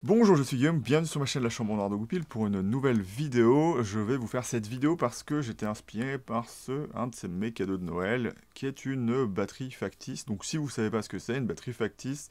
Bonjour, je suis Guillaume, bienvenue sur ma chaîne La Chambre Noire de Goupil pour une nouvelle vidéo. Je vais vous faire cette vidéo parce que j'étais inspiré par un de mes cadeaux de Noël, qui est une batterie factice. Donc si vous ne savez pas ce que c'est, une batterie factice,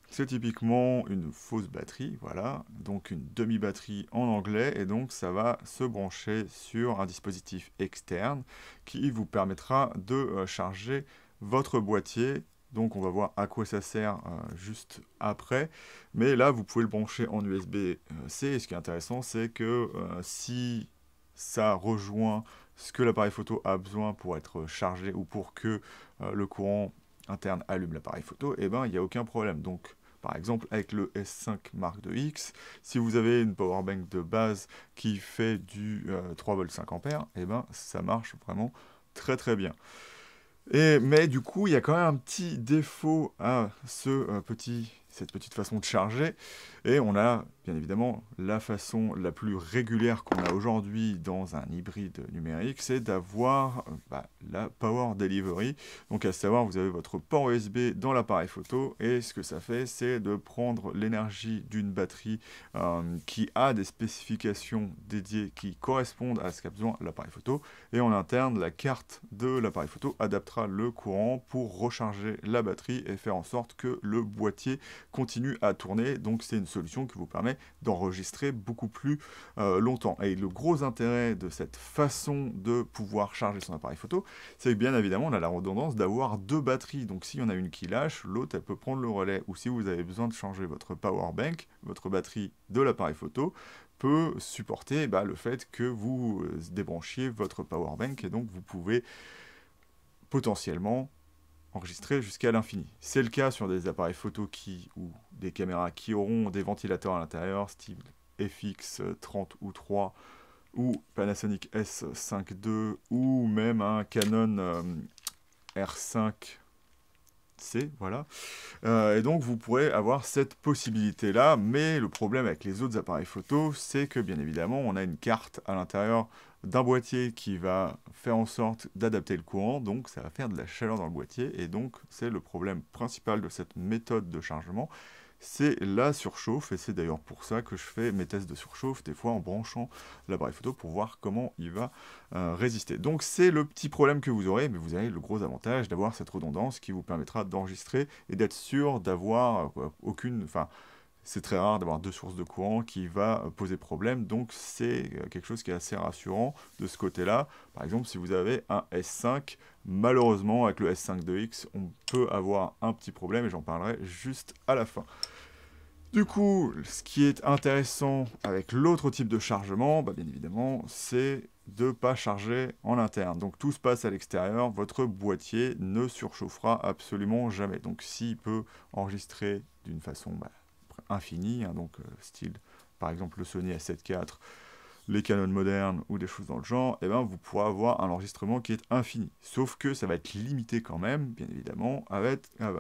c'est typiquement une fausse batterie, voilà, donc une demi-batterie en anglais, et donc ça va se brancher sur un dispositif externe qui vous permettra de charger votre boîtier. Donc on va voir à quoi ça sert juste après. Mais là, vous pouvez le brancher en USB-C. Et ce qui est intéressant, c'est que si ça rejoint ce que l'appareil photo a besoin pour être chargé ou pour que le courant interne allume l'appareil photo, eh ben, il n'y a aucun problème. Donc, par exemple, avec le S5 Mark IIX, si vous avez une powerbank de base qui fait du 3,5 V, eh ben, ça marche vraiment très très bien. Mais du coup, il y a quand même un petit défaut à cette petite façon de charger. Et on a bien évidemment la façon la plus régulière qu'on a aujourd'hui dans un hybride numérique, c'est d'avoir la Power Delivery. Donc à savoir, vous avez votre port USB dans l'appareil photo et ce que ça fait, c'est de prendre l'énergie d'une batterie qui a des spécifications dédiées qui correspondent à ce qu'a besoin l'appareil photo. Et en interne, la carte de l'appareil photo adaptera le courant pour recharger la batterie et faire en sorte que le boîtier continue à tourner. Donc c'est une solution qui vous permet d'enregistrer beaucoup plus longtemps. Et le gros intérêt de cette façon de pouvoir charger son appareil photo, c'est que bien évidemment on a la redondance d'avoir deux batteries. Donc s'il y en a une qui lâche, l'autre elle peut prendre le relais. Ou si vous avez besoin de changer votre power bank, votre batterie de l'appareil photo, peut supporter le fait que vous débranchiez votre powerbank et donc vous pouvez potentiellement enregistrer jusqu'à l'infini. C'est le cas sur des appareils photo ou des caméras qui auront des ventilateurs à l'intérieur, style FX30 ou 3 ou Panasonic S5 II ou même un Canon R5C, voilà. Et donc vous pourrez avoir cette possibilité-là, mais le problème avec les autres appareils photo, c'est que bien évidemment, on a une carte à l'intérieur d'un boîtier qui va faire en sorte d'adapter le courant, donc ça va faire de la chaleur dans le boîtier, et donc c'est le problème principal de cette méthode de chargement, c'est la surchauffe, et c'est d'ailleurs pour ça que je fais mes tests de surchauffe, des fois en branchant l'appareil photo pour voir comment il va résister. Donc c'est le petit problème que vous aurez, mais vous avez le gros avantage d'avoir cette redondance qui vous permettra d'enregistrer et d'être sûr d'avoir aucune... Enfin, c'est très rare d'avoir deux sources de courant qui va poser problème, donc c'est quelque chose qui est assez rassurant de ce côté-là. Par exemple, si vous avez un S5, malheureusement, avec le S5 2X, on peut avoir un petit problème, et j'en parlerai juste à la fin. Du coup, ce qui est intéressant avec l'autre type de chargement, bien évidemment, c'est de ne pas charger en interne. Donc tout se passe à l'extérieur, votre boîtier ne surchauffera absolument jamais. Donc s'il peut enregistrer d'une façon infinie, donc style par exemple le Sony A7 IV, les Canon modernes ou des choses dans le genre, et vous pourrez avoir un enregistrement qui est infini. Sauf que ça va être limité quand même, bien évidemment, à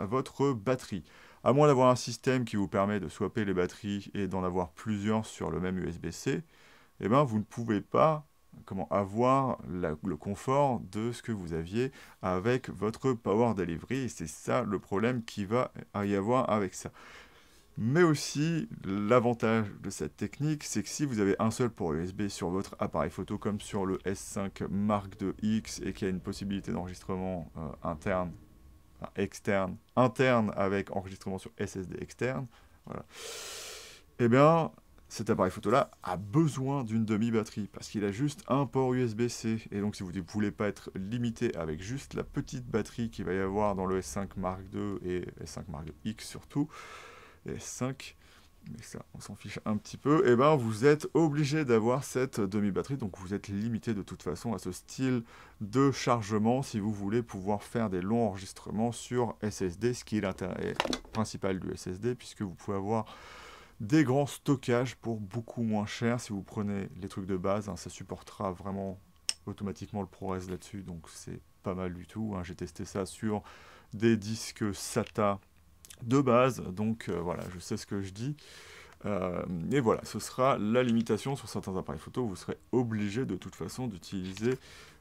votre batterie. À moins d'avoir un système qui vous permet de swapper les batteries et d'en avoir plusieurs sur le même USB-C, vous ne pouvez pas avoir le confort de ce que vous aviez avec votre Power Delivery. Et c'est ça le problème qui va y avoir avec ça. Mais aussi, l'avantage de cette technique, c'est que si vous avez un seul port USB sur votre appareil photo, comme sur le S5 Mark IIX, et qu'il y a une possibilité d'enregistrement interne avec enregistrement sur SSD externe, voilà. Eh bien, cet appareil photo-là a besoin d'une demi-batterie, parce qu'il a juste un port USB-C. Et donc, si vous ne voulez pas être limité avec juste la petite batterie qu'il va y avoir dans le S5 Mark II et S5 Mark X surtout, et S5, mais ça, on s'en fiche un petit peu, vous êtes obligé d'avoir cette demi-batterie, donc vous êtes limité de toute façon à ce style de chargement si vous voulez pouvoir faire des longs enregistrements sur SSD, ce qui est l'intérêt principal du SSD, puisque vous pouvez avoir des grands stockages pour beaucoup moins cher si vous prenez les trucs de base, ça supportera vraiment automatiquement le ProRes là-dessus, donc c'est pas mal du tout, j'ai testé ça sur des disques SATA de base, donc voilà, je sais ce que je dis. Et voilà, ce sera la limitation sur certains appareils photo, vous serez obligé de toute façon d'utiliser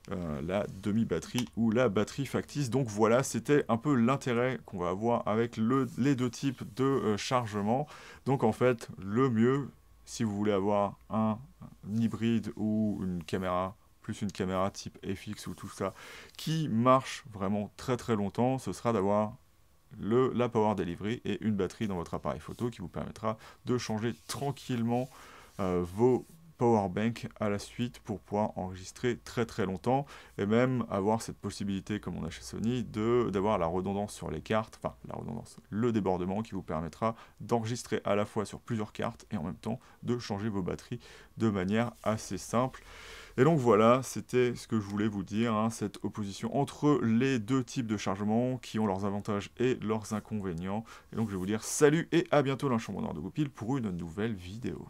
la demi-batterie ou la batterie factice. Donc voilà, c'était un peu l'intérêt qu'on va avoir avec les deux types de chargement. Donc en fait, le mieux, si vous voulez avoir un hybride ou une caméra, plus une caméra type FX ou tout ça, qui marche vraiment très très longtemps, ce sera d'avoir la power delivery et une batterie dans votre appareil photo qui vous permettra de changer tranquillement vos power bank à la suite pour pouvoir enregistrer très très longtemps et même avoir cette possibilité comme on a chez Sony d'avoir la redondance sur les cartes, enfin la redondance, le débordement qui vous permettra d'enregistrer à la fois sur plusieurs cartes et en même temps de changer vos batteries de manière assez simple. Et donc voilà, c'était ce que je voulais vous dire, hein, cette opposition entre les deux types de chargement qui ont leurs avantages et leurs inconvénients. Et donc je vais vous dire salut et à bientôt dans le chambre noir de Goupil pour une nouvelle vidéo.